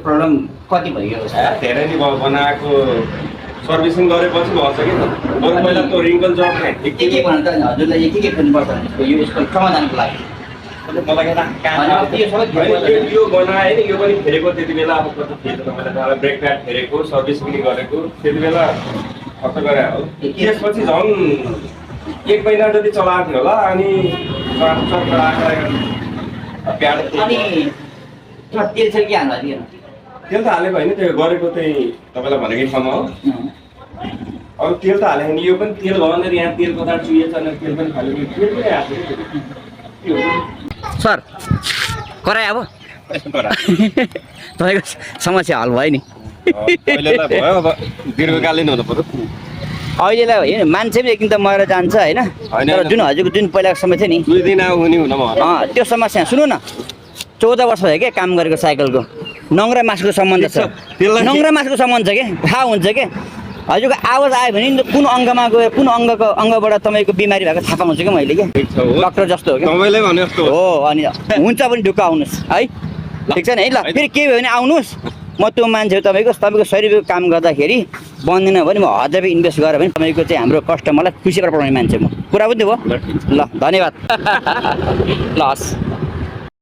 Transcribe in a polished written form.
problem कति भइगयो धेरै नै भयो बनाएको सर्भिसिङ गरेपछि भएछ कि बरु पहिला त्यो रिङ्कल जब के भन्नु त हजुरलाई के गर्नुपर्छ यो यसको समाधानको लागि यो बनाए नि यो पनि फेरेको त्यति बेला अब कति थिएन तपाईँलाई ब्रेक प्याड फेरेको सर्भिस पनि गरेको त्यति बेला खर्च गरे हो त्यसपछि झन् 1 महिना जति चलाएको थियो होला अनि तेल छ कि हाल्नु दिएन तेल त हालेको होइन त्यो गरेको चाहिँ तपाईँलाई भनेकै ठाउँमा हो अब तेल त हालेको नि यो पनि तेल भन्दाखेरि यहाँ तेल कता चुहिएछ अनि तेल पनि खाले तेल पनि आएको सर कराए अब तपाईँको समस्या हल भयो नि पहिलेलाई भयो अब दीर्घकालीन हुनु पर्यो अहिलेलाई होइन मान्छे पनि एकदिन त मरेर जान्छ होइन तर जुन हजुरको जुन पहिलाको समय थियो नि 2 दिन हुने हुन त्यो समस्या सुन्नु न 14 वर्ष भयो क्या काम गरेको साइकलको नङ्ग्रा मासुको सम्बन्ध छ नङ्ग्रा मासुको सम्बन्ध छ क्या थाहा हुन्छ क्या हजुरको आवाज आयो भने कुन अङ्गमा गयो कुन अङ्गबाट तपाईँको बिमारी भएको थाहा पाउँछु क्या मैले क्या डक्टर जस्तो हो क्या हो अनि हुन्छ पनि ढुक्क आउनुहोस् है ठिक छ नि है ल फेरि के भयो भने आउनुहोस् म त्यो मान्छे तपाईँको 100 रुपियाँ काम गर्दाखेरि बन्दैन भने म 1000 रुपियाँ इन्भेस्ट गरेर भने तपाईँको चाहिँ हाम्रो कस्टमरलाई खुसी गरेर पठाउने मान्छे म कुरा बुझ्नु भयो ल धन्यवाद ल हस्